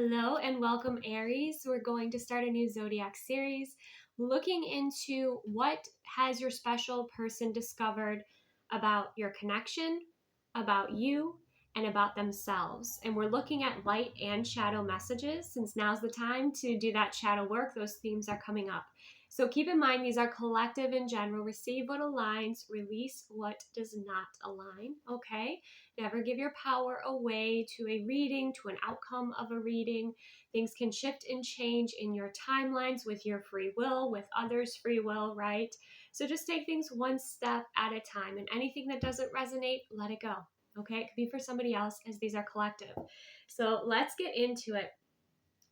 Hello and welcome, Aries. We're going to start a new zodiac series looking into what has your special person discovered about your connection, about you, and about themselves. And we're looking at light and shadow messages since now's the time to do that shadow work. Those themes are coming up. So keep in mind, these are collective in general. Receive what aligns, release what does not align, okay? Never give your power away to a reading, to an outcome of a reading. Things can shift and change in your timelines with your free will, with others' free will, right? So just take things one step at a time, and anything that doesn't resonate, let it go, okay? It could be for somebody else, as these are collective. So let's get into it.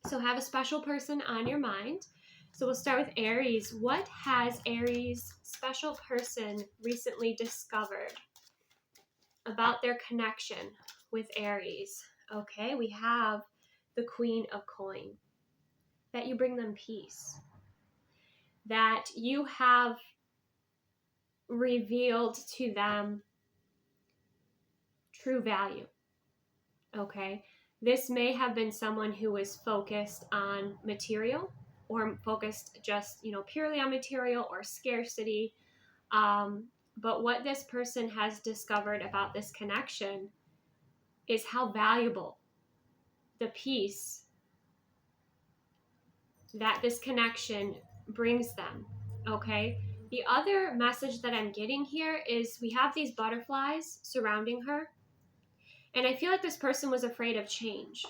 So have a special person on your mind. So we'll start with Aries. What has Aries' special person recently discovered about their connection with Aries? Okay, we have the Queen of Coin. That you bring them peace. That you have revealed to them true value. Okay, this may have been someone who was focused on material, or focused just, purely on material or scarcity. But what this person has discovered about this connection is how valuable the peace that this connection brings them, okay? The other message that I'm getting here is we have these butterflies surrounding her, and I feel like this person was afraid of change,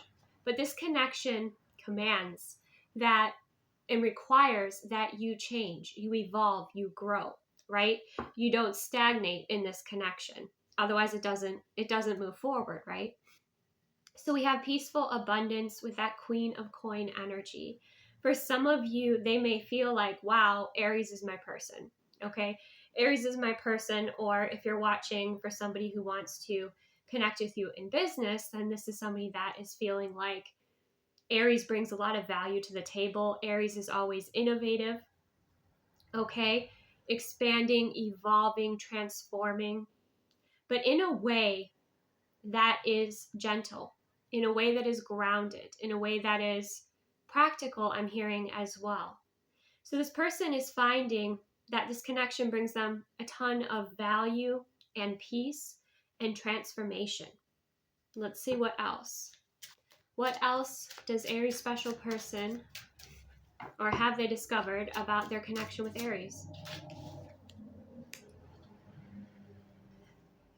but this connection commands that and requires that you change, you evolve, you grow, right? You don't stagnate in this connection. Otherwise it doesn't move forward, right? So we have peaceful abundance with that Queen of Coin energy. For some of you, they may feel like, wow, Aries is my person, okay? Aries is my person, or if you're watching for somebody who wants to connect with you in business, then this is somebody that is feeling like Aries brings a lot of value to the table. Aries is always innovative, okay? Expanding, evolving, transforming, but in a way that is gentle, in a way that is grounded, in a way that is practical, I'm hearing as well. So this person is finding that this connection brings them a ton of value and peace and transformation. Let's see what else. What else does Aries special person, or have they discovered about their connection with Aries?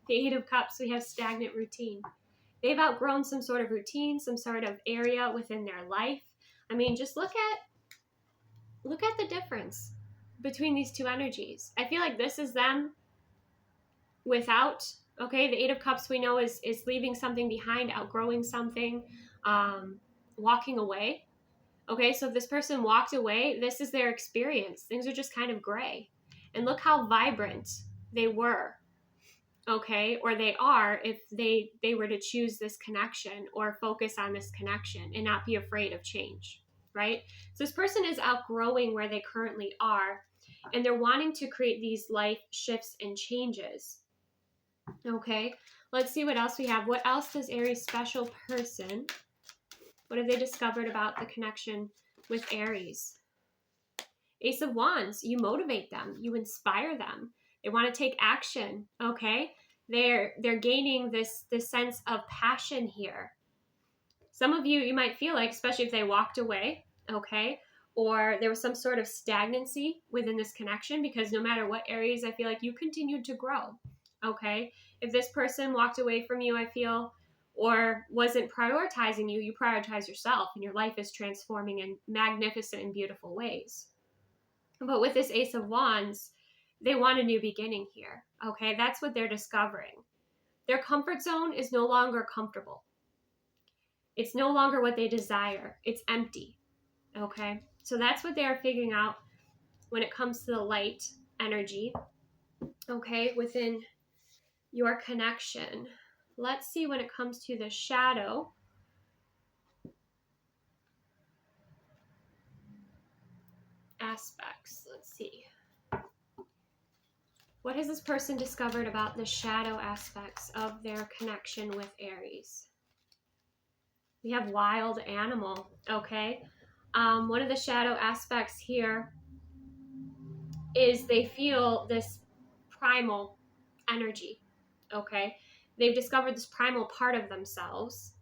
The Eight of Cups, we have stagnant routine. They've outgrown some sort of routine, some sort of area within their life. I mean, just look at the difference between these two energies. I feel like this is them without, okay, the Eight of Cups we know is leaving something behind, outgrowing something, walking away. Okay, so if this person walked away, this is their experience. Things are just kind of gray. And look how vibrant they were, okay, or they are if they were to choose this connection or focus on this connection and not be afraid of change, right? So this person is outgrowing where they currently are, and they're wanting to create these life shifts and changes. Okay, let's see what else we have. What else does Aries special person, what have they discovered about the connection with Aries? Ace of Wands, you motivate them, you inspire them. They want to take action, okay? They're gaining this sense of passion here. Some of you might feel like, especially if they walked away, okay, or there was some sort of stagnancy within this connection, because no matter what Aries, I feel like you continued to grow, okay? If this person walked away from you, I feel, or wasn't prioritizing you, you prioritize yourself, and your life is transforming in magnificent and beautiful ways. But with this Ace of Wands, they want a new beginning here, okay? That's what they're discovering. Their comfort zone is no longer comfortable. It's no longer what they desire. It's empty, okay? So that's what they are figuring out when it comes to the light energy, okay, within your connection. Let's see when it comes to the shadow. Aspects, let's see. What has this person discovered about the shadow aspects of their connection with Aries? We have wild animal, okay? One of the shadow aspects here is they feel this primal energy, okay? They've discovered this primal part of themselves,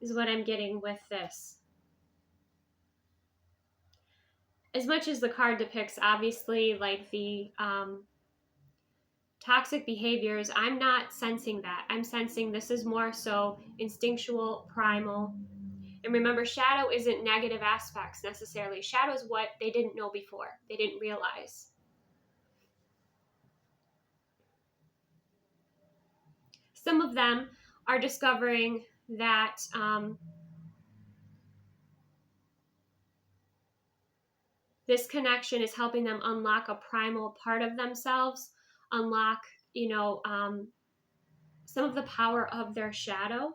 is what I'm getting with this. As much as the card depicts, obviously, like the toxic behaviors, I'm not sensing that. I'm sensing this is more so instinctual, primal. And remember, shadow isn't negative aspects necessarily. Shadow is what they didn't know before. They didn't realize. Some of them are discovering that this connection is helping them unlock a primal part of themselves, unlock, some of the power of their shadow,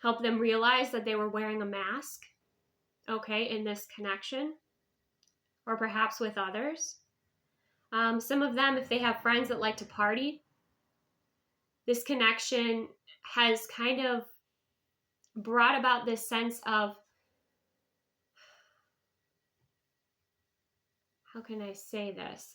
help them realize that they were wearing a mask, okay, in this connection, or perhaps with others. Some of them, if they have friends that like to party, this connection has kind of brought about this sense of, how can I say this?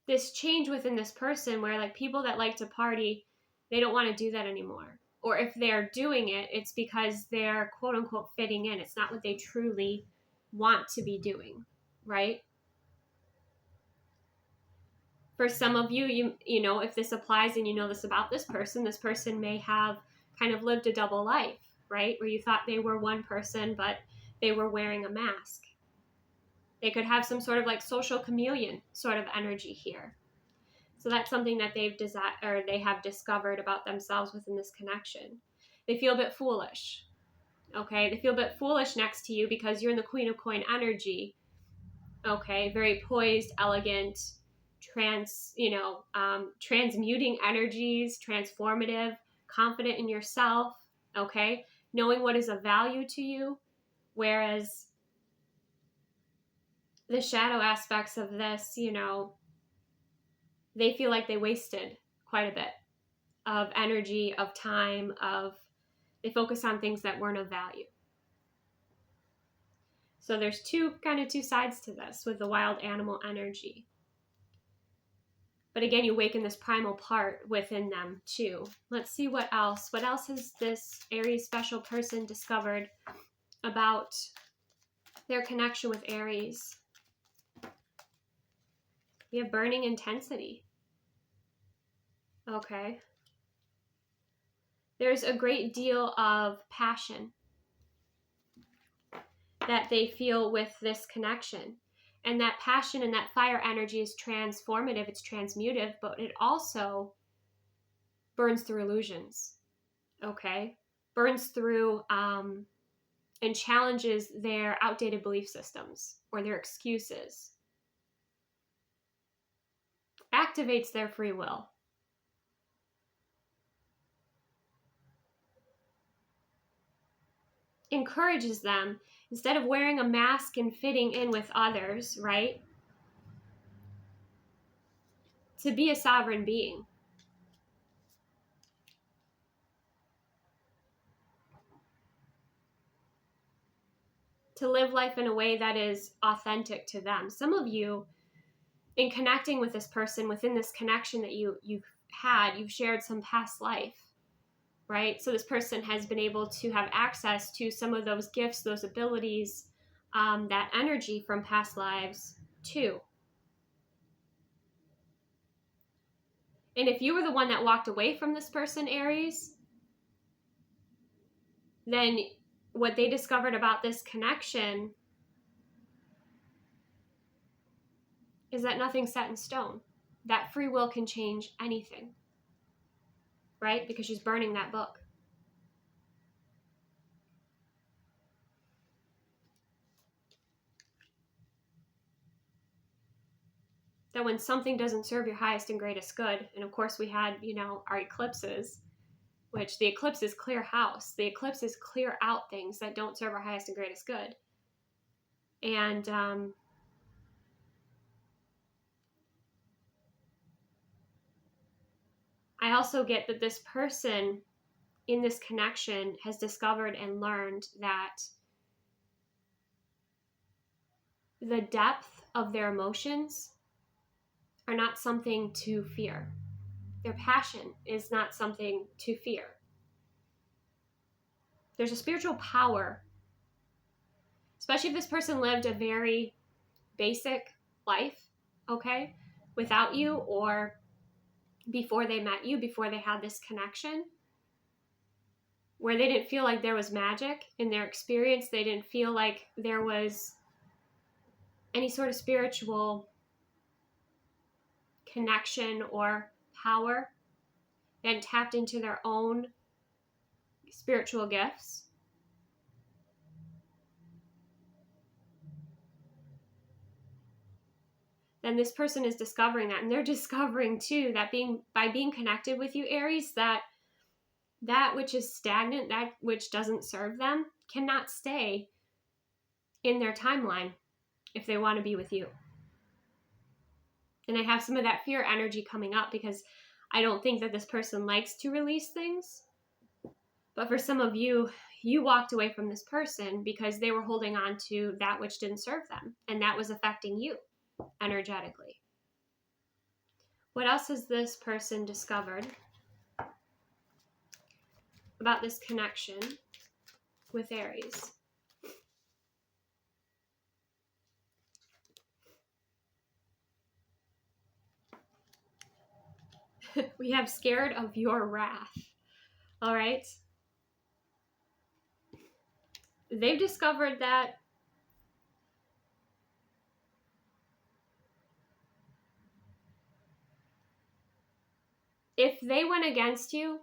This change within this person where, like, people that like to party, they don't want to do that anymore. Or if they're doing it, it's because they're quote unquote fitting in. It's not what they truly want to be doing, right? For some of you, you know, if this applies and you know this about this person may have kind of lived a double life, right? Where you thought they were one person, but they were wearing a mask. They could have some sort of like social chameleon sort of energy here. So that's something that they have discovered about themselves within this connection. They feel a bit foolish. Okay, they feel a bit foolish next to you because you're in the Queen of Coin energy. Okay, very poised, elegant, transmuting energies, transformative, confident in yourself. Okay, knowing what is of value to you, whereas the shadow aspects of this, they feel like they wasted quite a bit of energy, of time, they focus on things that weren't of value. So there's two sides to this with the wild animal energy. But again, you awaken this primal part within them too. Let's see what else. What else has this Aries special person discovered about their connection with Aries? We have burning intensity. Okay. There's a great deal of passion that they feel with this connection. And that passion and that fire energy is transformative, it's transmutive, but it also burns through illusions, okay? Burns through and challenges their outdated belief systems or their excuses. Activates their free will. Encourages them, instead of wearing a mask and fitting in with others, right? To be a sovereign being. To live life in a way that is authentic to them. Some of you, in connecting with this person, within this connection that you've shared some past life, right? So this person has been able to have access to some of those gifts, those abilities, that energy from past lives too. And if you were the one that walked away from this person, Aries, then what they discovered about this connection is that nothing's set in stone. That free will can change anything, right? Because she's burning that book. That when something doesn't serve your highest and greatest good, and of course we had, our eclipses, which the eclipses clear house. The eclipses clear out things that don't serve our highest and greatest good. And I also get that this person in this connection has discovered and learned that the depth of their emotions are not something to fear. Their passion is not something to fear. There's a spiritual power, especially if this person lived a very basic life, okay, without you, or before they met you, before they had this connection, where they didn't feel like there was magic in their experience. They didn't feel like there was any sort of spiritual connection or power. They hadn't tapped into their own spiritual gifts. Then this person is discovering that, and they're discovering too that by being connected with you, Aries, that which is stagnant, that which doesn't serve them, cannot stay in their timeline if they want to be with you. And I have some of that fear energy coming up because I don't think that this person likes to release things. But for some of you, you walked away from this person because they were holding on to that which didn't serve them, and that was affecting you energetically. What else has this person discovered about this connection with Aries? We have scared of your wrath. All right. They've discovered that if they went against you,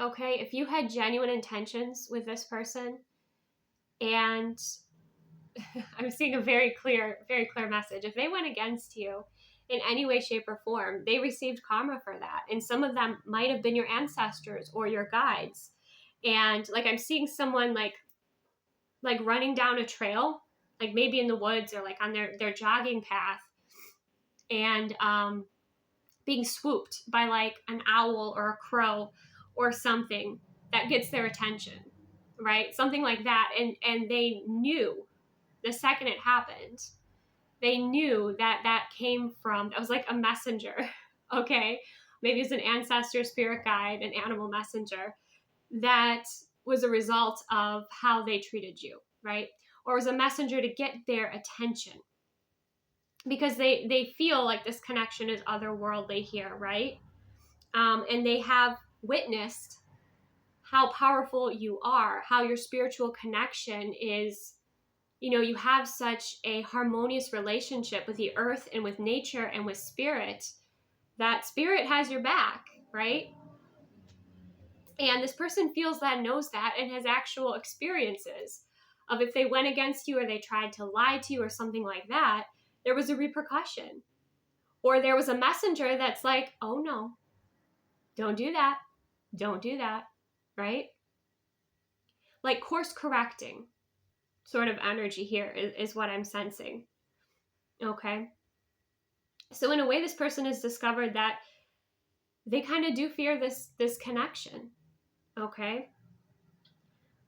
okay, if you had genuine intentions with this person, and I'm seeing a very clear message. If they went against you in any way, shape, or form, they received karma for that. And some of them might have been your ancestors or your guides. And like I'm seeing someone like running down a trail, like maybe in the woods or like on their jogging path, and being swooped by like an owl or a crow or something that gets their attention, right? Something like that. And they knew the second it happened, they knew that came from, that was like a messenger, okay? Maybe it's an ancestor, spirit guide, an animal messenger that was a result of how they treated you, right? Or was a messenger to get their attention because they feel like this connection is otherworldly here, right? And they have witnessed how powerful you are, how your spiritual connection is. You know, you have such a harmonious relationship with the earth and with nature and with spirit, that spirit has your back, right? And this person feels that, knows that, and has actual experiences of if they went against you or they tried to lie to you or something like that, there was a repercussion. Or there was a messenger that's like, oh no, don't do that. Don't do that, right? Like course correcting sort of energy here is what I'm sensing. Okay. So in a way, this person has discovered that they kind of do fear this connection. Okay.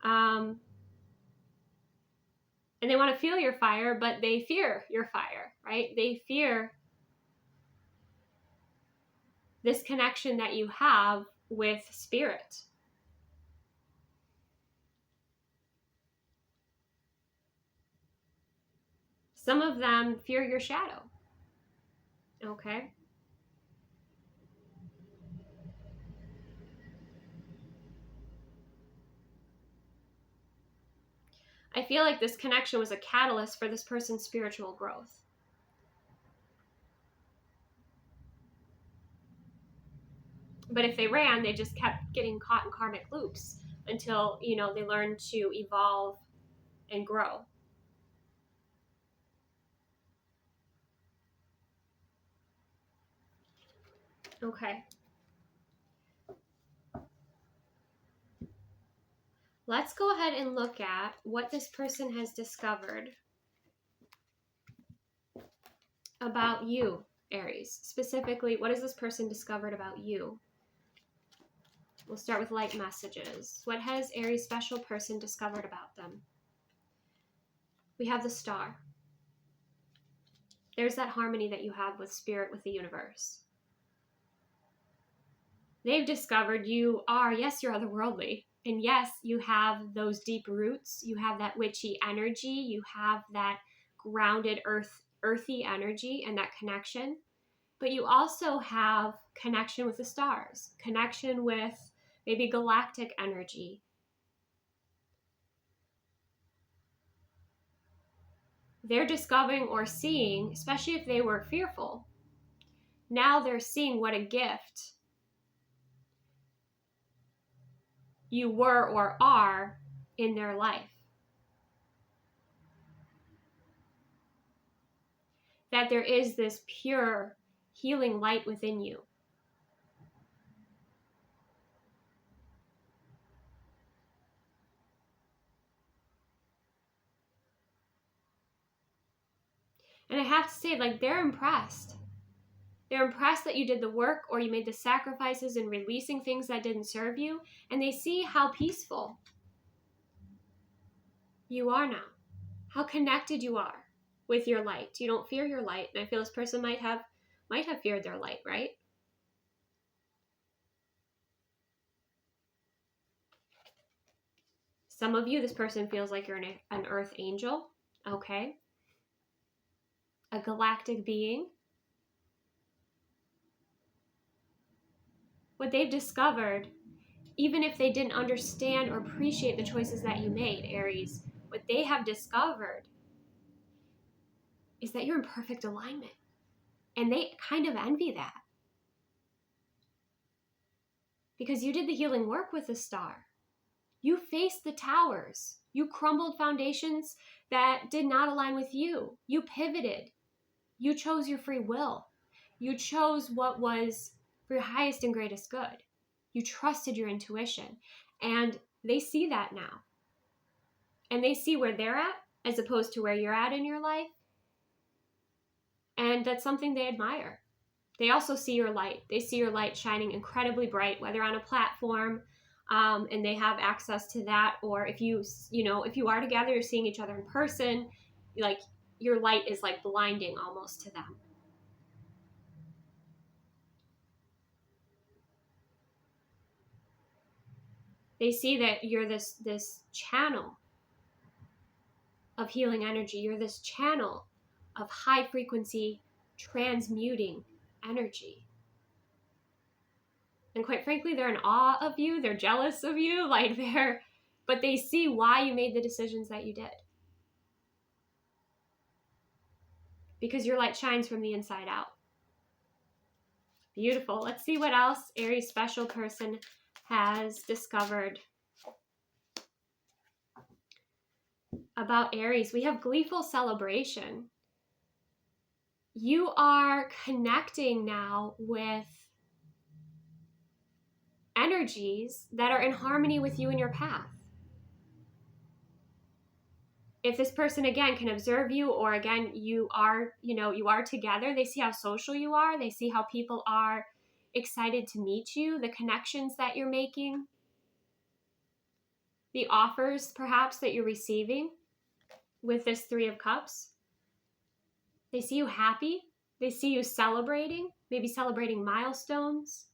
And they want to feel your fire, but they fear your fire, right? They fear this connection that you have with spirit. Some of them fear your shadow. Okay. I feel like this connection was a catalyst for this person's spiritual growth. But if they ran, they just kept getting caught in karmic loops until, you know, they learned to evolve and grow. Okay. Let's go ahead and look at what this person has discovered about you, Aries. Specifically, what has this person discovered about you? We'll start with light messages. What has Aries special person discovered about them? We have the Star. There's that harmony that you have with spirit, with the universe. They've discovered you are, yes, you're otherworldly. And yes, you have those deep roots. You have that witchy energy. You have that grounded earthy energy and that connection. But you also have connection with the stars, connection with maybe galactic energy. They're discovering or seeing, especially if they were fearful, now they're seeing what a gift you were or are in their life. That there is this pure healing light within you. And I have to say, like, they're impressed. They're impressed that you did the work or you made the sacrifices in releasing things that didn't serve you. And they see how peaceful you are now, how connected you are with your light. You don't fear your light. And I feel this person might have feared their light, right? Some of you, this person feels like you're an earth angel, okay? A galactic being. What they've discovered, even if they didn't understand or appreciate the choices that you made, Aries, what they have discovered is that you're in perfect alignment. And they kind of envy that. Because you did the healing work with the Star. You faced the towers. You crumbled foundations that did not align with you. You pivoted. You chose your free will. You chose what was for your highest and greatest good. You trusted your intuition. And they see that now. And they see where they're at as opposed to where you're at in your life. And that's something they admire. They also see your light. They see your light shining incredibly bright, whether on a platform, and they have access to that, or if you are together, you're seeing each other in person, like your light is like blinding almost to them. They see that you're this channel of healing energy. You're this channel of high frequency transmuting energy. And quite frankly, they're in awe of you. They're jealous of you. But they see why you made the decisions that you did. Because your light shines from the inside out. Beautiful. Let's see what else Aries special person has discovered about Aries. We have gleeful celebration. You are connecting now with energies that are in harmony with you and your path. If this person, again, can observe you, or again, you are together, they see how social you are. They see how people are excited to meet you, the connections that you're making, the offers perhaps that you're receiving with this Three of Cups. They see you happy. They see you celebrating, maybe celebrating milestones.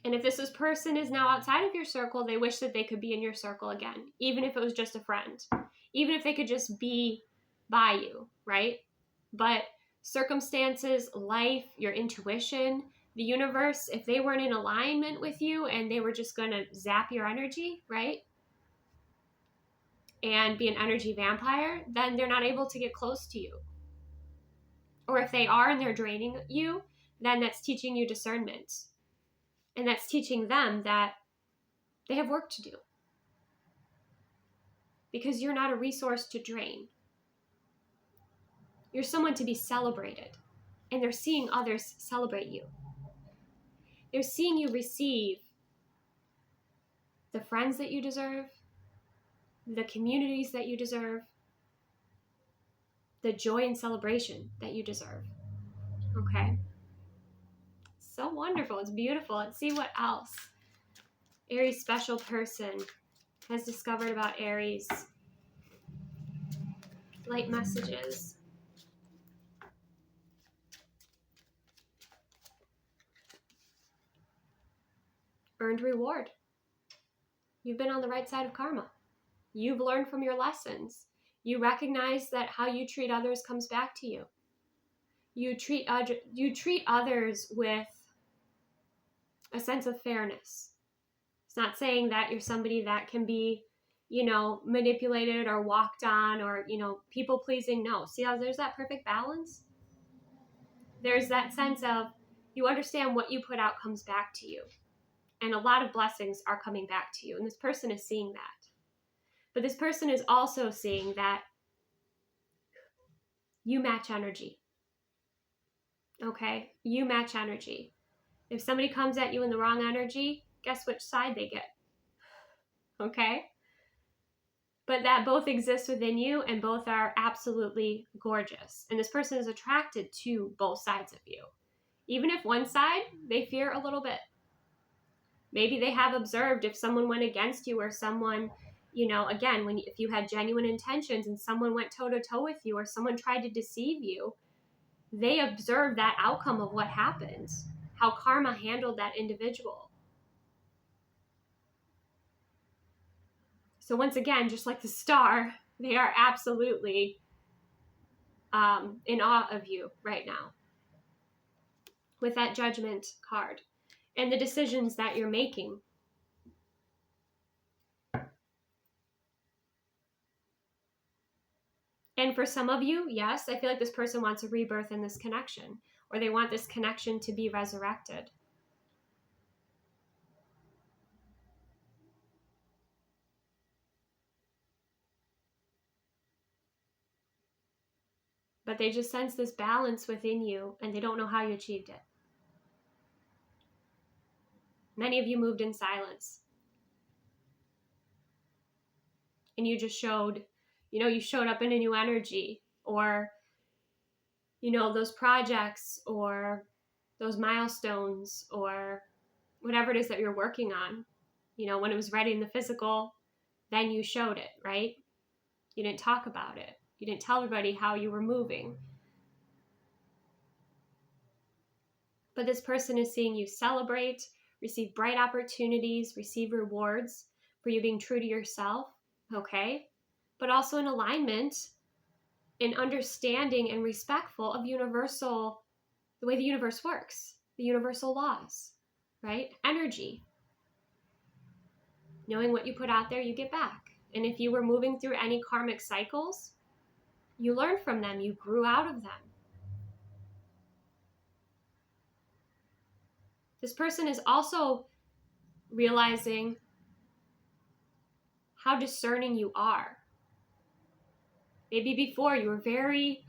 And if this person is now outside of your circle, they wish that they could be in your circle again, even if it was just a friend, even if they could just be by you, right? But circumstances, life, your intuition, the universe, if they weren't in alignment with you and they were just going to zap your energy, right? And be an energy vampire, then they're not able to get close to you. Or if they are and they're draining you, then that's teaching you discernment. And that's teaching them that they have work to do. Because you're not a resource to drain. You're someone to be celebrated. And they're seeing others celebrate you. They're seeing you receive the friends that you deserve, the communities that you deserve, the joy and celebration that you deserve. Okay? so wonderful. It's beautiful. Let's see what else Aries special person has discovered about Aries. Light messages. Earned reward. You've been on the right side of karma. You've learned from your lessons. You recognize that how you treat others comes back to you. You treat others with a sense of fairness. It's not saying that you're somebody that can be, manipulated or walked on or, people pleasing. No. See how there's that perfect balance? There's that sense of you understand what you put out comes back to you. And a lot of blessings are coming back to you. And this person is seeing that. But this person is also seeing that you match energy. Okay? You match energy. If somebody comes at you in the wrong energy, guess which side they get? Okay? But that both exists within you and both are absolutely gorgeous. And this person is attracted to both sides of you. Even if one side, they fear a little bit. Maybe they have observed if someone went against you or someone, again, if you had genuine intentions and someone went toe-to-toe with you or someone tried to deceive you, they observed that outcome of what happened, how karma handled that individual. So once again, just like the star, they are absolutely in awe of you right now with that Judgment card and the decisions that you're making. And for some of you, yes, I feel like this person wants a rebirth in this connection, or they want this connection to be resurrected. But they just sense this balance within you, and they don't know how you achieved it. Many of you moved in silence. And you just showed, you showed up in a new energy, or, those projects, or those milestones, or whatever it is that you're working on. When it was ready in the physical, then you showed it, right? You didn't talk about it. You didn't tell everybody how you were moving. But this person is seeing you celebrate, receive bright opportunities, receive rewards for you being true to yourself, okay? But also in alignment, in understanding and respectful of the way the universe works, the universal laws, right? Energy. Knowing what you put out there, you get back. And if you were moving through any karmic cycles, you learned from them, you grew out of them. This person is also realizing how discerning you are. Maybe before you were very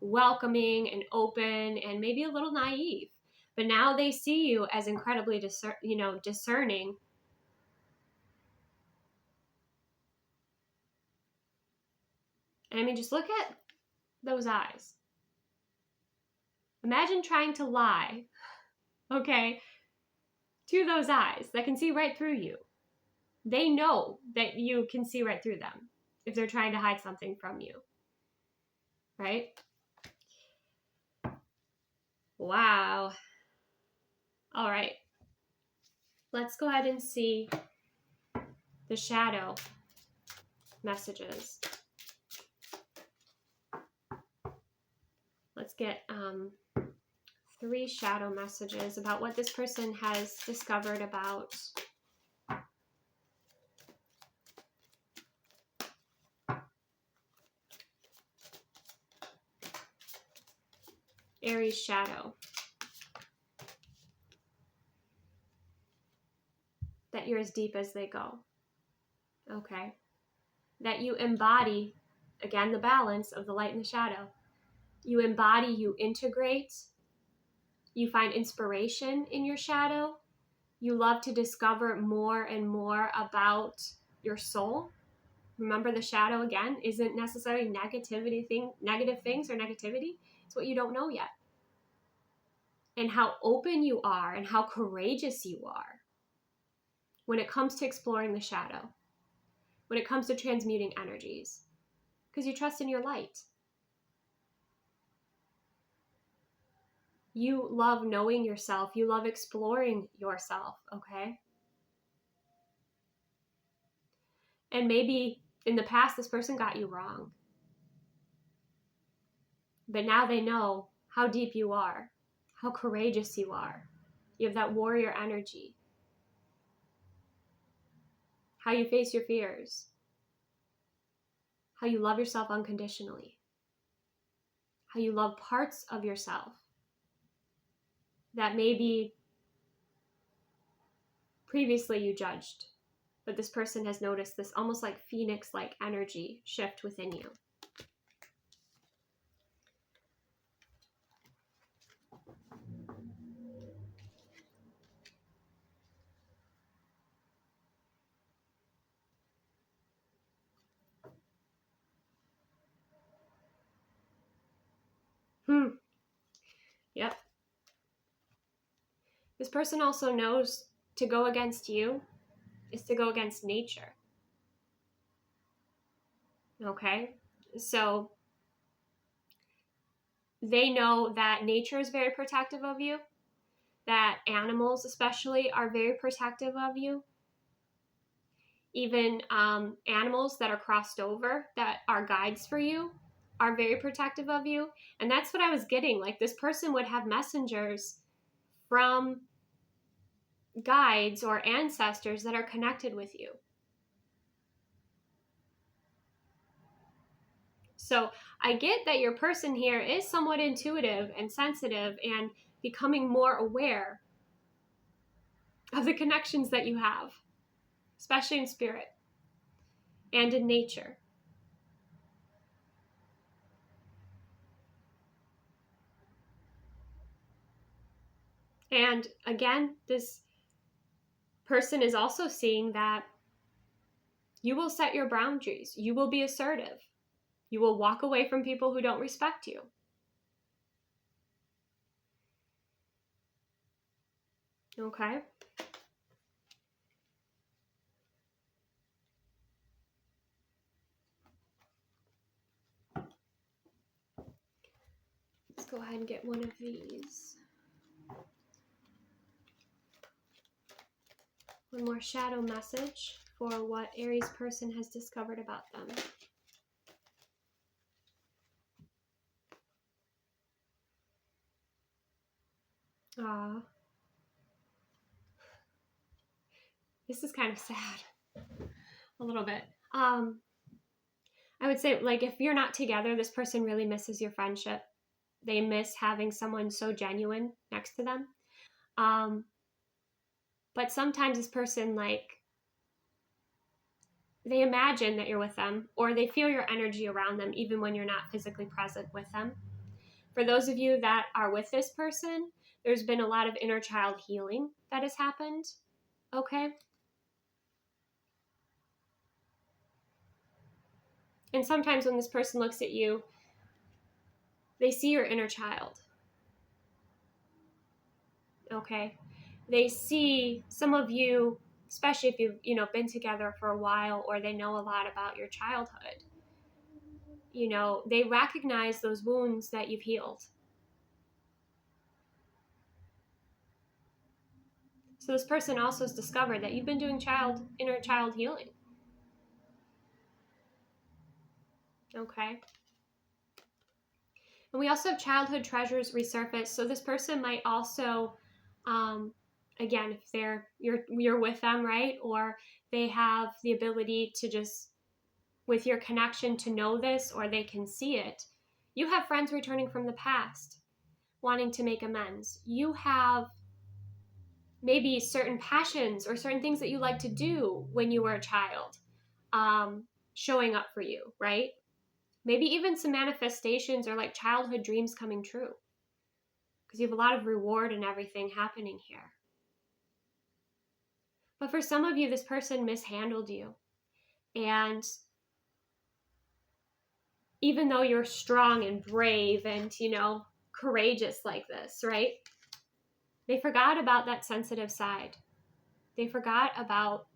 welcoming and open and maybe a little naive, but now they see you as incredibly discerning. And I mean, just look at those eyes. Imagine trying to lie, okay, to those eyes that can see right through you. They know that you can see right through them if they're trying to hide something from you, right? Wow. All right. Let's go ahead and see the shadow messages. Let's get 3 shadow messages about what this person has discovered about Aries shadow. That you're as deep as they go. Okay. That you embody, again, the balance of the light and the shadow. You embody, you integrate, you find inspiration in your shadow. You love to discover more and more about your soul. Remember, the shadow, again, isn't necessarily negative things or negativity. It's what you don't know yet. and how open you are and how courageous you are when it comes to exploring the shadow, when it comes to transmuting energies, because you trust in your light. You love knowing yourself. You love exploring yourself, okay? And maybe in the past, this person got you wrong. But now they know how deep you are, how courageous you are. You have that warrior energy. How you face your fears. How you love yourself unconditionally. How you love parts of yourself that maybe previously you judged, but this person has noticed this almost like phoenix-like energy shift within you. Yep. This person also knows to go against you is to go against nature. Okay? So they know that nature is very protective of you, that animals especially are very protective of you. Even animals that are crossed over, that are guides for you, are very protective of you. And that's what I was getting. Like, this person would have messengers from guides or ancestors that are connected with you. So I get that your person here is somewhat intuitive and sensitive and becoming more aware of the connections that you have, especially in spirit and in nature. And again, this person is also seeing that you will set your boundaries. You will be assertive. You will walk away from people who don't respect you. Okay? Let's go ahead and get one of these. One more shadow message for what Aries person has discovered about them. This is kind of sad. A little bit. I would say, like, if you're not together, this person really misses your friendship. They miss having someone so genuine next to them. But sometimes this person, like, they imagine that you're with them, or they feel your energy around them even when you're not physically present with them. For those of you that are with this person, there's been a lot of inner child healing that has happened. Okay? And sometimes when this person looks at you, they see your inner child. Okay? They see some of you, especially if you've been together for a while, or they know a lot about your childhood. They recognize those wounds that you've healed. So this person also has discovered that you've been doing inner child healing. Okay? And we also have childhood treasures resurface. So this person might also, again, if you're with them, right? Or they have the ability to just, with your connection, to know this, or they can see it. You have friends returning from the past, wanting to make amends. You have maybe certain passions or certain things that you like to do when you were a child, showing up for you, right? Maybe even some manifestations or like childhood dreams coming true, because you have a lot of reward and everything happening here. But for some of you, this person mishandled you. And even though you're strong and brave and, courageous like this, right? They forgot about that sensitive side. They forgot about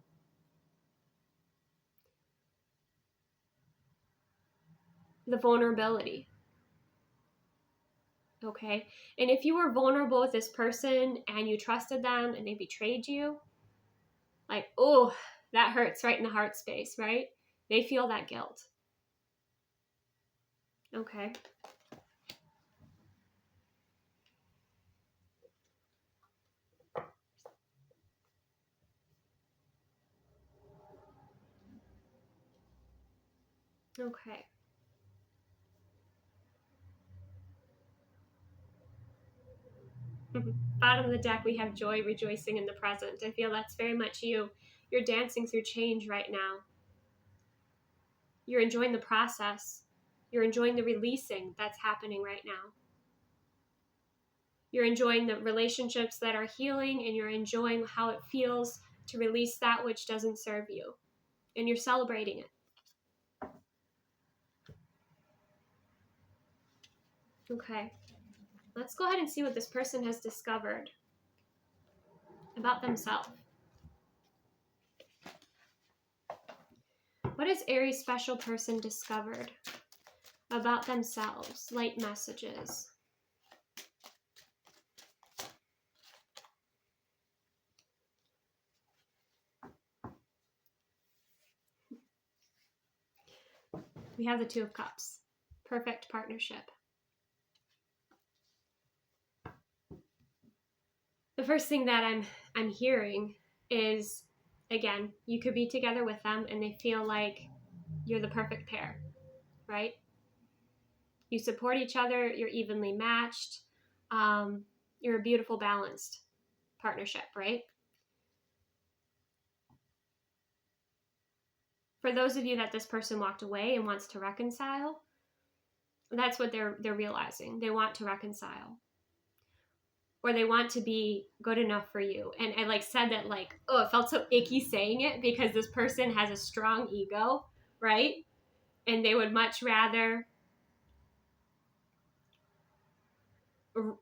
the vulnerability. Okay? And if you were vulnerable with this person and you trusted them and they betrayed you, like, oh, that hurts right in the heart space, right? They feel that guilt. Okay. Okay. Bottom of the deck, we have joy, rejoicing in the present. I feel that's very much you. You're dancing through change right now. You're enjoying the process. You're enjoying the releasing that's happening right now. You're enjoying the relationships that are healing, and you're enjoying how it feels to release that which doesn't serve you. And you're celebrating it. Okay. Let's go ahead and see what this person has discovered about themselves. What has Aries special person discovered about themselves? Light messages. We have the Two of Cups. Perfect partnership. The first thing that I'm hearing is, again, you could be together with them and they feel like you're the perfect pair, right? You support each other, you're evenly matched, you're a beautiful, balanced partnership, right? For those of you that this person walked away and wants to reconcile, that's what they're realizing. They want to reconcile. Or they want to be good enough for you. And I said that oh, it felt so icky saying it because this person has a strong ego, right? And they would much rather,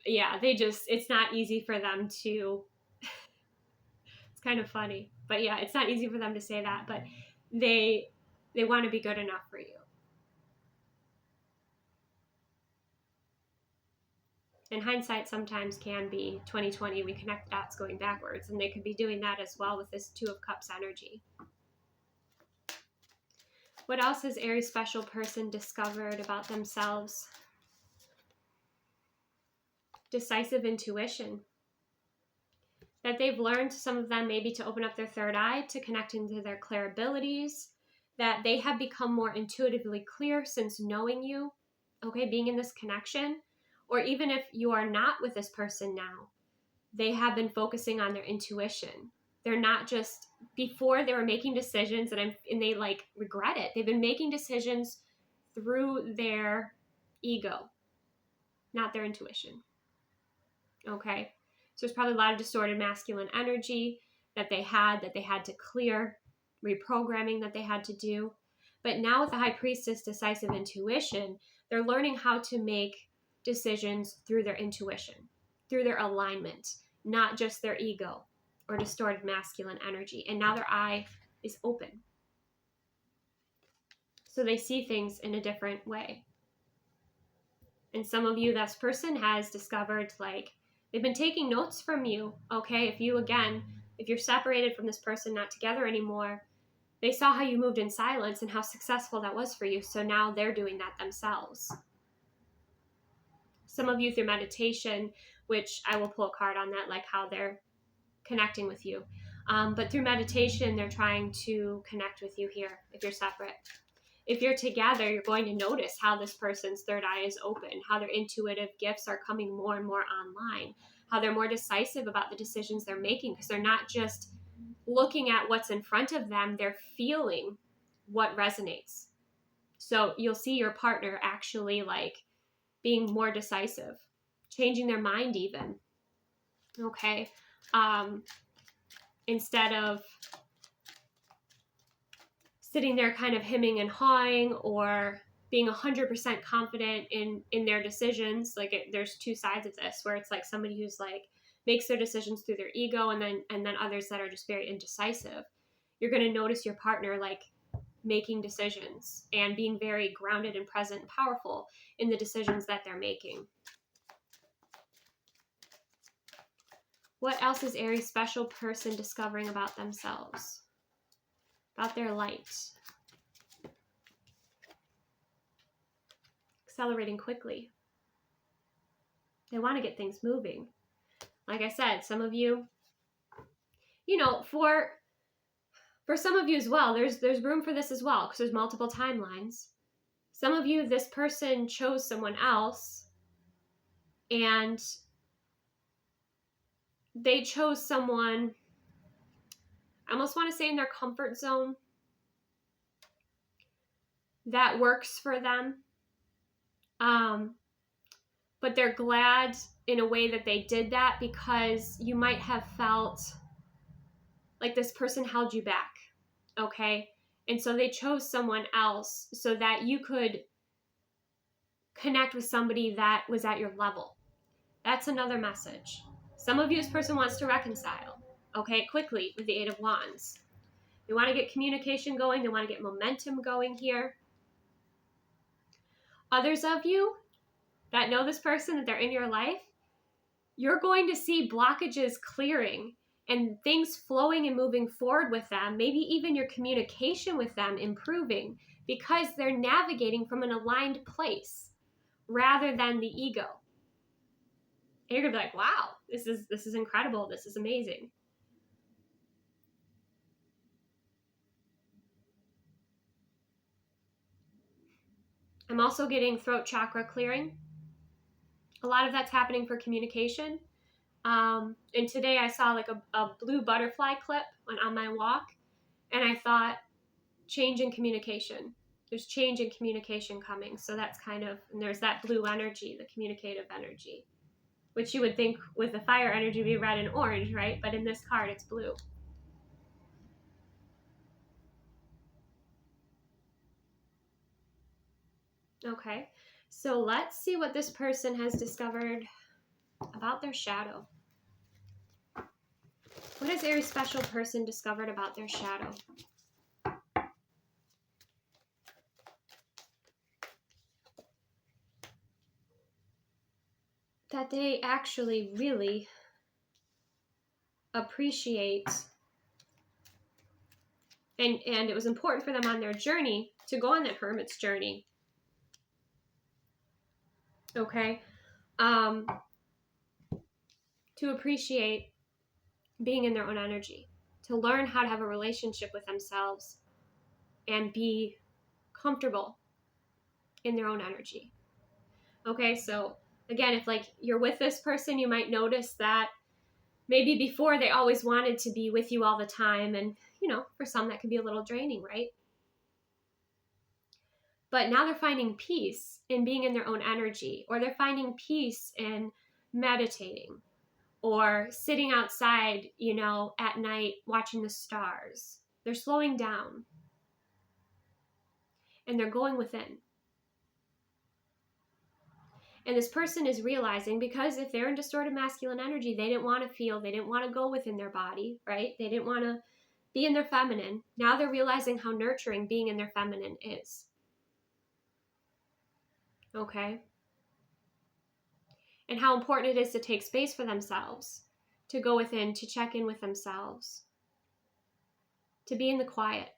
it's not easy for them to, it's kind of funny, but yeah, it's not easy for them to say that, but they want to be good enough for you. And hindsight sometimes can be 2020. We connect the dots going backwards, and they could be doing that as well with this Two of Cups energy. What else has Aries special person discovered about themselves? Decisive intuition. That they've learned, some of them maybe, to open up their third eye, to connect into their clear abilities, that they have become more intuitively clear since knowing you, okay, being in this connection. Or even if you are not with this person now, they have been focusing on their intuition. They're not just, before they were making decisions and they regret it. They've been making decisions through their ego, not their intuition. Okay. So there's probably a lot of distorted masculine energy that they had to clear, reprogramming that they had to do. But now with the High Priestess, decisive intuition, they're learning how to make decisions through their intuition, through their alignment, not just their ego or distorted masculine energy. And now their eye is open. So they see things in a different way. And some of you, this person has discovered, they've been taking notes from you, okay? If you're separated from this person, not together anymore, they saw how you moved in silence and how successful that was for you. So now they're doing that themselves. Some of you through meditation, which I will pull a card on that, how they're connecting with you. But through meditation, they're trying to connect with you here if you're separate. If you're together, you're going to notice how this person's third eye is open, how their intuitive gifts are coming more and more online, how they're more decisive about the decisions they're making, because they're not just looking at what's in front of them, they're feeling what resonates. So you'll see your partner actually being more decisive, changing their mind even, okay? Instead of sitting there kind of hemming and hawing or being 100% confident in their decisions. There's two sides of this, where it's somebody who's makes their decisions through their ego, and then others that are just very indecisive. You're going to notice your partner like making decisions and being very grounded and present and powerful in the decisions that they're making. What else is Aries special person discovering about themselves? About their light? Accelerating quickly. They want to get things moving. Like I said, some of you, for some of you as well, there's room for this as well, because there's multiple timelines. Some of you, this person chose someone else, and they chose someone, I almost want to say in their comfort zone, that works for them. But they're glad in a way that they did that, because you might have felt like this person held you back, okay? And so they chose someone else so that you could connect with somebody that was at your level. That's another message. Some of you, this person wants to reconcile, okay, quickly with the Eight of Wands. They want to get communication going. They want to get momentum going here. Others of you that know this person, that they're in your life, you're going to see blockages clearing and things flowing and moving forward with them, maybe even your communication with them improving, because they're navigating from an aligned place rather than the ego. And you're gonna be like, wow, this is incredible, this is amazing. I'm also getting throat chakra clearing. A lot of that's happening for communication. And today I saw like a blue butterfly clip on my walk, and I thought, change in communication. There's change in communication coming. So that's kind of, and there's that blue energy, the communicative energy, which you would think with the fire energy would be red and orange, right? But in this card, it's blue. Okay, so let's see what this person has discovered about their shadow. What has Aries special person discovered about their shadow? That they actually really appreciate, and it was important for them on their journey to go on that hermit's journey. Okay, to appreciate being in their own energy, to learn how to have a relationship with themselves and be comfortable in their own energy. Okay, so again, if like you're with this person, you might notice that maybe before they always wanted to be with you all the time, and for some that can be a little draining, right? But now they're finding peace in being in their own energy, or they're finding peace in meditating, or sitting outside, at night watching the stars. They're slowing down and they're going within. And this person is realizing, because if they're in distorted masculine energy, they didn't want to feel, they didn't want to go within their body, right? They didn't want to be in their feminine. Now they're realizing how nurturing being in their feminine is. Okay? And how important it is to take space for themselves, to go within, to check in with themselves, to be in the quiet,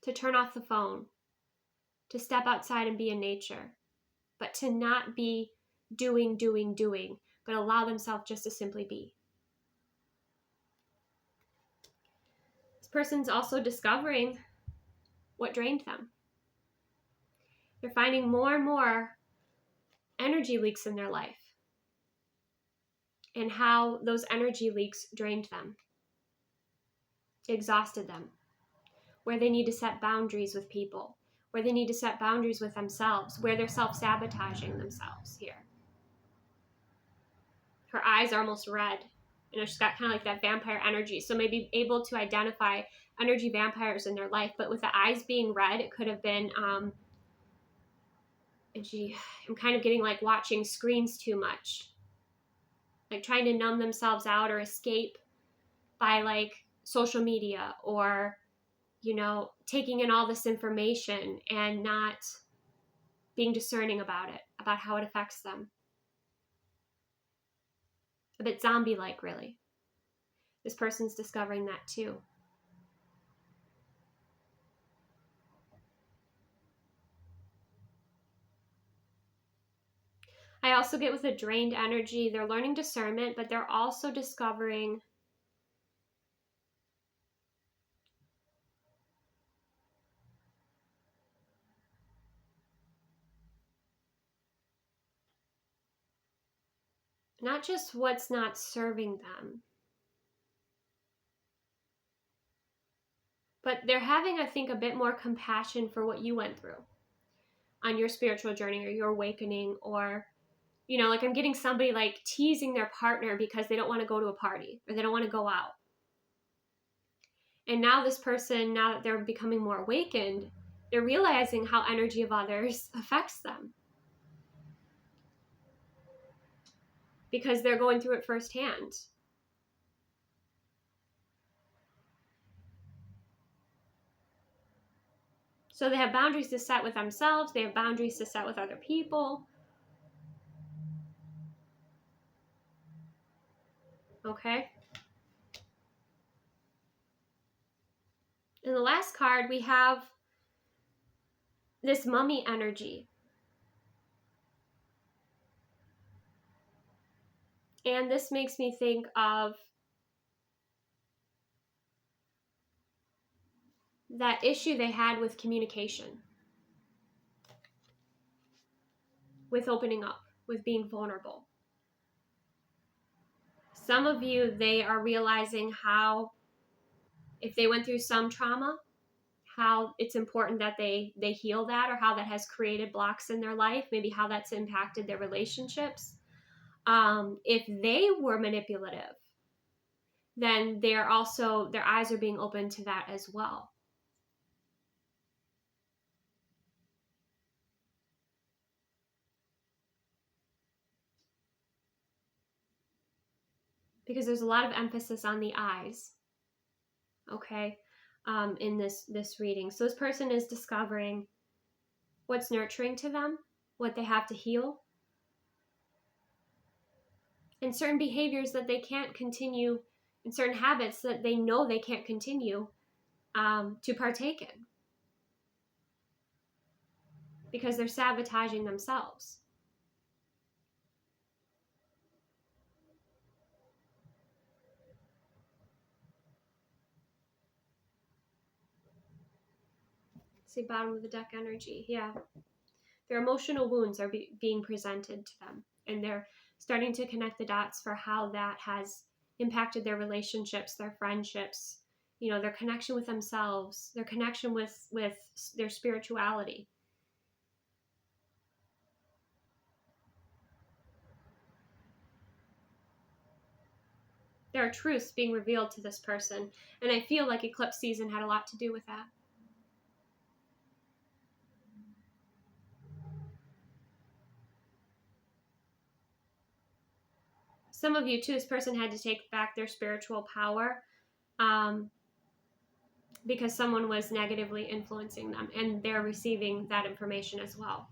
to turn off the phone, to step outside and be in nature, but to not be doing, but allow themselves just to simply be. This person's also discovering what drained them. They're finding more and more energy leaks in their life, and how those energy leaks drained them, exhausted them, where they need to set boundaries with people, where they need to set boundaries with themselves, where they're self-sabotaging themselves here. Her eyes are almost red. She's got kind of like that vampire energy. So maybe able to identify energy vampires in their life, but with the eyes being red, it could have been, I'm kind of getting like watching screens too much. like trying to numb themselves out or escape by like social media, or, you know, taking in all this information and not being discerning about it, about how it affects them. A bit zombie-like, really. This person's discovering that too. I also get with a drained energy, they're learning discernment, but they're also discovering not just what's not serving them, but they're having, I think, a bit more compassion for what you went through on your spiritual journey or your awakening, or, you know, like I'm getting somebody like teasing their partner because they don't want to go to a party or they don't want to go out. And now this person, now that they're becoming more awakened, they're realizing how energy of others affects them because they're going through it firsthand. So they have boundaries to set with themselves. They have boundaries to set with other people. Okay. In the last card, we have this mummy energy. And this makes me think of that issue they had with communication, with opening up, with being vulnerable. Some of you, they are realizing how, if they went through some trauma, how it's important that they heal that, or how that has created blocks in their life, maybe how that's impacted their relationships. If they were manipulative, then they're also, their eyes are being opened to that as well. Because there's a lot of emphasis on the eyes, okay, in this reading. So this person is discovering what's nurturing to them, what they have to heal, and certain behaviors that they can't continue, and certain habits that they know they can't continue to partake in, because they're sabotaging themselves. See, bottom of the deck energy, yeah. Their emotional wounds are being presented to them, and they're starting to connect the dots for how that has impacted their relationships, their friendships, you know, their connection with themselves, their connection with their spirituality. There are truths being revealed to this person, and I feel like eclipse season had a lot to do with that. Some of you too, this person had to take back their spiritual power because someone was negatively influencing them, and they're receiving that information as well.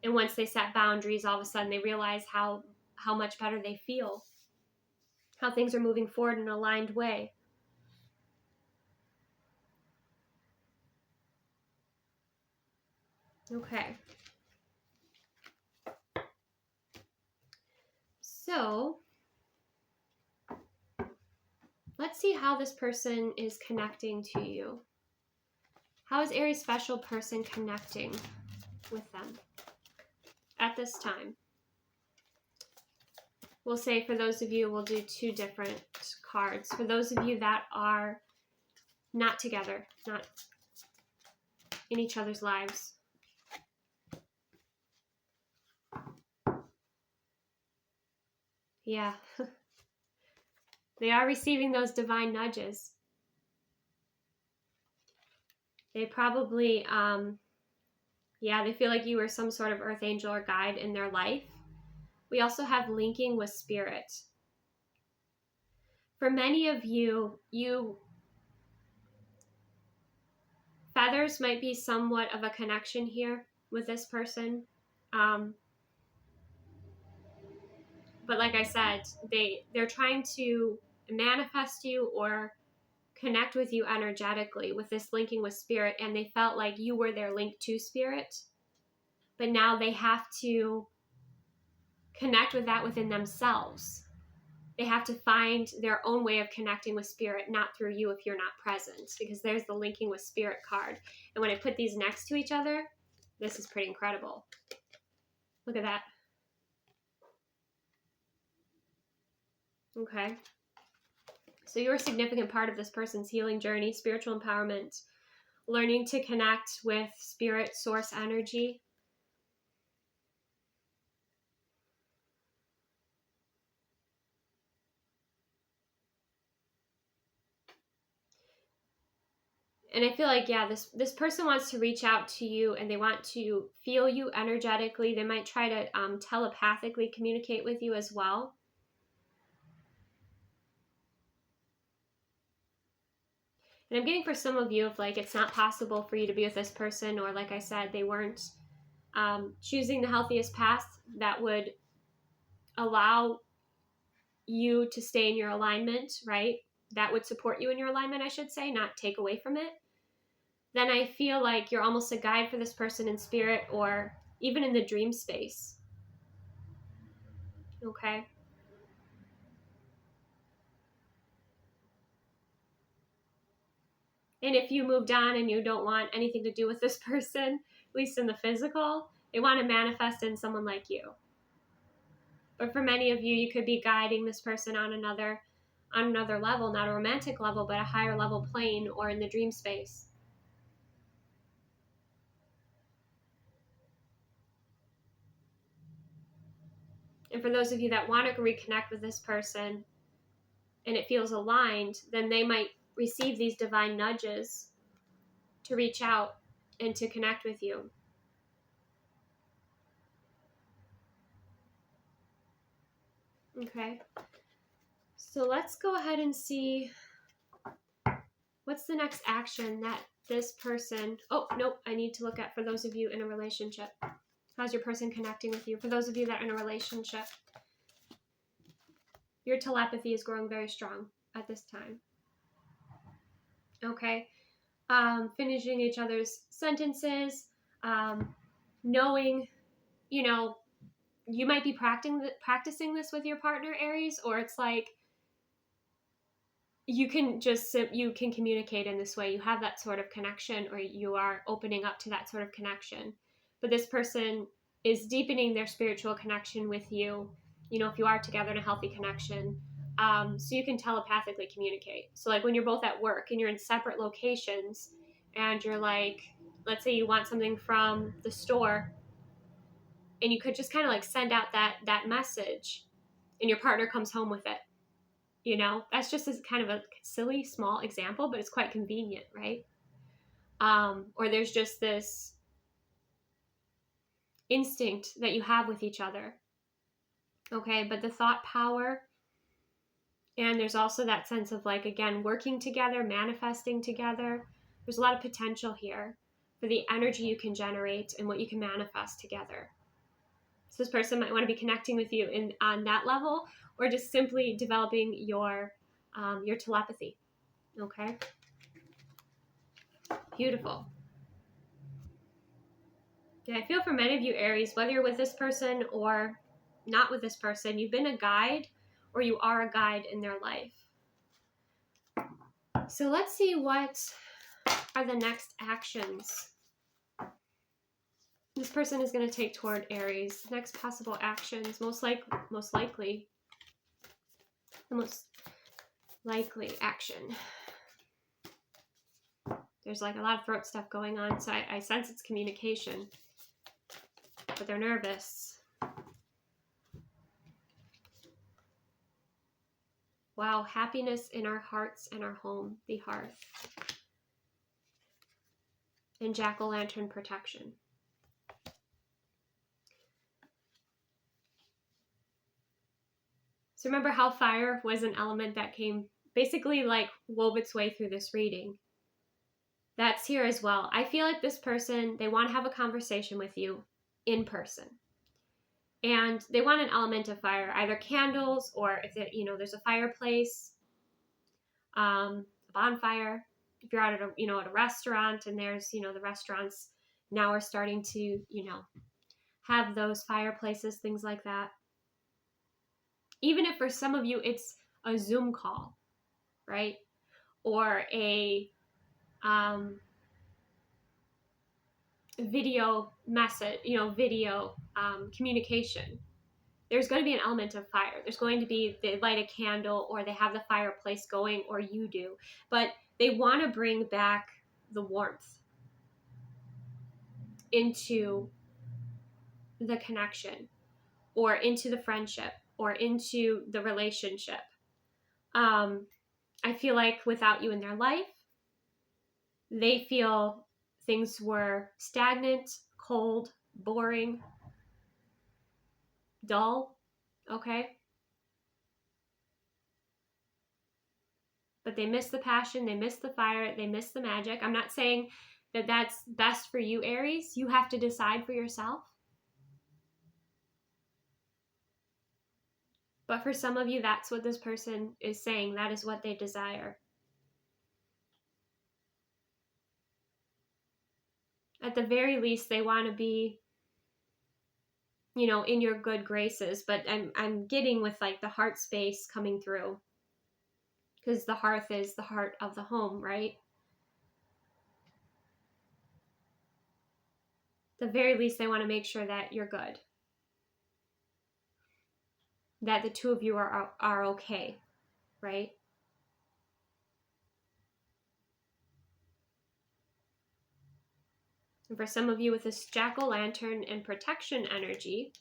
And once they set boundaries, all of a sudden they realize how much better they feel, how things are moving forward in an aligned way. Okay. So let's see how this person is connecting to you. How is Aries special person connecting with them at this time? We'll say, for those of you, we'll do two different cards. For those of you that are not together, not in each other's lives. Yeah. They are receiving those divine nudges. They probably, they feel like you were some sort of earth angel or guide in their life, We also have linking with spirit. For many of you, feathers might be somewhat of a connection here with this person. But like I said, they're trying to manifest you or connect with you energetically with this linking with spirit, and they felt like you were their link to spirit. But now they have to connect with that within themselves. They have to find their own way of connecting with spirit, not through you if you're not present, because there's the linking with spirit card. And when I put these next to each other, this is pretty incredible. Look at that. Okay. So you're a significant part of this person's healing journey, spiritual empowerment, learning to connect with spirit, source energy. And I feel like, yeah, this person wants to reach out to you and they want to feel you energetically. They might try to telepathically communicate with you as well. And I'm getting for some of you, if like it's not possible for you to be with this person, or like I said, they weren't choosing the healthiest path that would allow you to stay in your alignment, right? That would support you in your alignment, I should say, not take away from it. Then I feel like you're almost a guide for this person in spirit or even in the dream space. Okay. And if you moved on and you don't want anything to do with this person, at least in the physical, they want to manifest in someone like you. But for many of you, you could be guiding this person on another level, not a romantic level, but a higher level plane or in the dream space. And for those of you that want to reconnect with this person and it feels aligned, then they might receive these divine nudges to reach out and to connect with you. Okay. So let's go ahead and see what's the next action that this person... Oh, nope. I need to look at for those of you in a relationship. How's your person connecting with you? For those of you that are in a relationship, your telepathy is growing very strong at this time. Okay. Finishing each other's sentences, knowing, you might be practicing this with your partner, Aries, or it's like you can communicate in this way. You have that sort of connection, or you are opening up to that sort of connection. But this person is deepening their spiritual connection with you, if you are together in a healthy connection, so you can telepathically communicate. So like when you're both at work and you're in separate locations and you're like, let's say you want something from the store and you could just kind of like send out that message and your partner comes home with it. That's just as kind of a silly, small example, but it's quite convenient, right? Or there's just this instinct that you have with each other. Okay, but the thought power, and there's also that sense of like, again, working together, manifesting together. There's a lot of potential here for the energy you can generate and what you can manifest together. So this person might want to be connecting with you on that level, or just simply developing your telepathy. Okay. Beautiful. Yeah, I feel for many of you, Aries, whether you're with this person or not with this person, you've been a guide or you are a guide in their life. So let's see what are the next actions this person is going to take toward Aries. Next possible actions, most likely, the most likely action. There's like a lot of throat stuff going on, so I sense it's communication, but they're nervous. Wow, happiness in our hearts and our home, the hearth. And jack-o'-lantern protection. So remember how fire was an element that came basically like wove its way through this reading. That's here as well. I feel like this person, they want to have a conversation with you in person. And they want an element of fire, either candles or if it, there's a fireplace, a bonfire. If you're out at at a restaurant and there's, the restaurants now are starting to, have those fireplaces, things like that. Even if for some of you it's a Zoom call, right? Or a video message, video communication. There's going to be an element of fire. There's going to be, they light a candle or they have the fireplace going, or you do. But they want to bring back the warmth into the connection or into the friendship or into the relationship. I feel like without you in their life, they feel things were stagnant, cold, boring, dull, okay? But they miss the passion, they miss the fire, they miss the magic. I'm not saying that that's best for you, Aries. You have to decide for yourself. But for some of you, that's what this person is saying. That is what they desire. At the very least, they want to be, in your good graces. But I'm getting with like the heart space coming through. Because the hearth is the heart of the home, right? At the very least, they want to make sure that you're good. That the two of you are okay, right? And for some of you with this jack-o'-lantern and protection energy,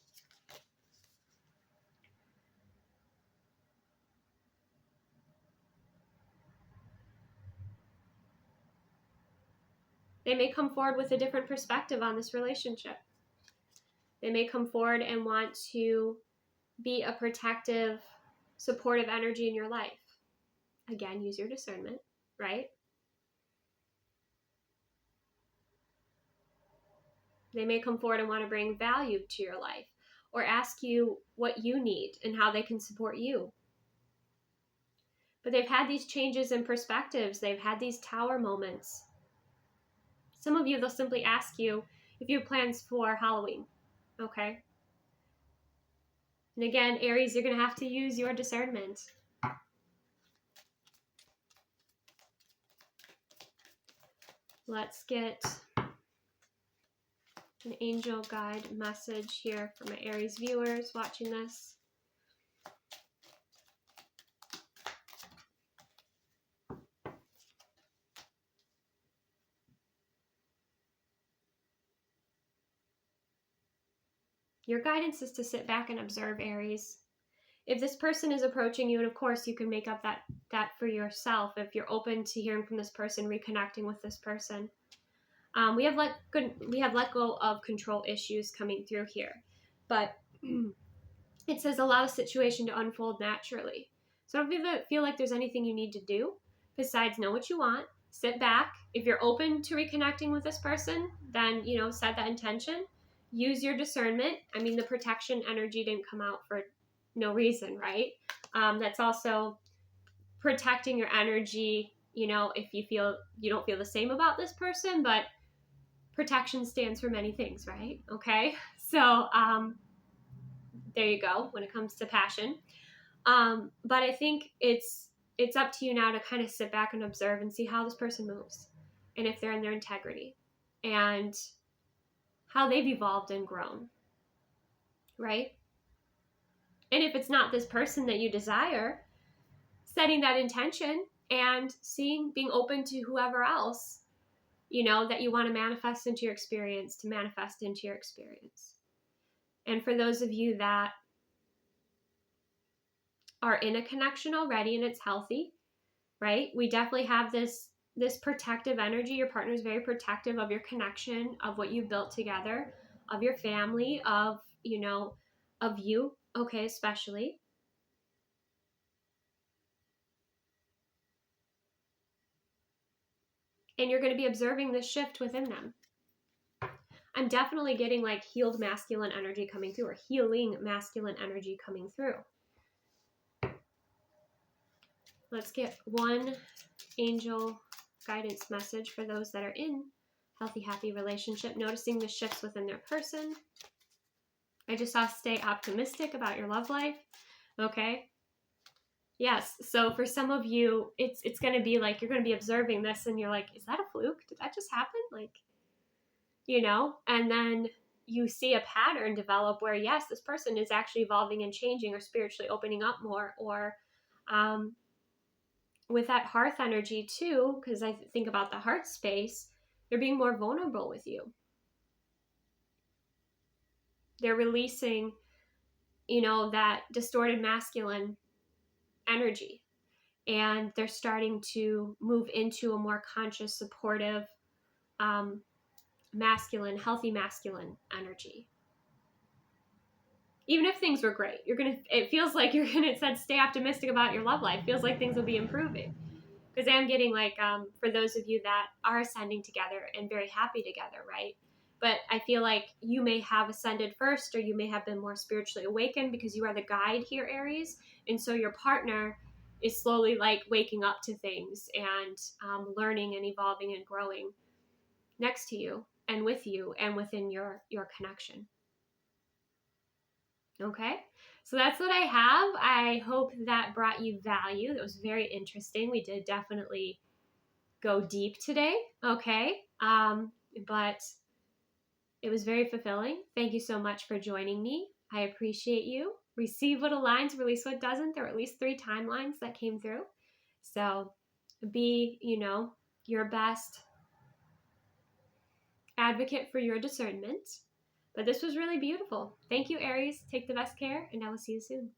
they may come forward with a different perspective on this relationship. They may come forward and want to be a protective, supportive energy in your life. Again, use your discernment, right? They may come forward and want to bring value to your life or ask you what you need and how they can support you. But they've had these changes in perspectives. They've had these tower moments. Some of you, they'll simply ask you if you have plans for Halloween, okay? And again, Aries, you're going to have to use your discernment. Let's get an angel guide message here for my Aries viewers watching this. Your guidance is to sit back and observe, Aries. If this person is approaching you, and of course you can make up that for yourself if you're open to hearing from this person, reconnecting with this person. We have let go of control issues coming through here, but it says allow the situation to unfold naturally. So I don't feel like there's anything you need to do besides know what you want, sit back. If you're open to reconnecting with this person, then, set that intention, use your discernment. I mean, the protection energy didn't come out for no reason, right? That's also protecting your energy, if you don't feel the same about this person, but protection stands for many things, right? Okay. So, there you go when it comes to passion. But I think it's up to you now to kind of sit back and observe and see how this person moves and if they're in their integrity and how they've evolved and grown, right? And if it's not this person that you desire, setting that intention and being open to whoever else, that you want to manifest into your experience, And for those of you that are in a connection already and it's healthy, right? We definitely have this protective energy. Your partner is very protective of your connection, of what you've built together, of your family, of you, okay, especially. And you're going to be observing this shift within them. I'm definitely getting like healed masculine energy coming through, or healing masculine energy coming through. Let's get one angel guidance message for those that are in healthy, happy relationship, noticing the shifts within their person. I just saw stay optimistic about your love life. Okay. Yes. So for some of you, it's going to be like, you're going to be observing this and you're like, is that a fluke? Did that just happen? Like, you know, and then you see a pattern develop where, yes, this person is actually evolving and changing, or spiritually opening up more, or with that hearth energy too, because I think about the heart space, they're being more vulnerable with you. They're releasing, you know, that distorted masculine energy, and they're starting to move into a more conscious, supportive, masculine, healthy masculine energy. Even if things were great, it feels like it said stay optimistic about your love life. It feels like things will be improving. Because I'm getting like, for those of you that are ascending together and very happy together, right? But I feel like you may have ascended first, or you may have been more spiritually awakened because you are the guide here, Aries. And so your partner is slowly like waking up to things and learning and evolving and growing next to you and with you and within your connection. Okay, so that's what I have. I hope that brought you value. That was very interesting. We did definitely go deep today. Okay, but it was very fulfilling. Thank you so much for joining me. I appreciate you. Receive what aligns, release what doesn't. There were at least 3 timelines that came through. So be, you know, your best advocate for your discernment. But this was really beautiful. Thank you, Aries. Take the best care, and I will see you soon.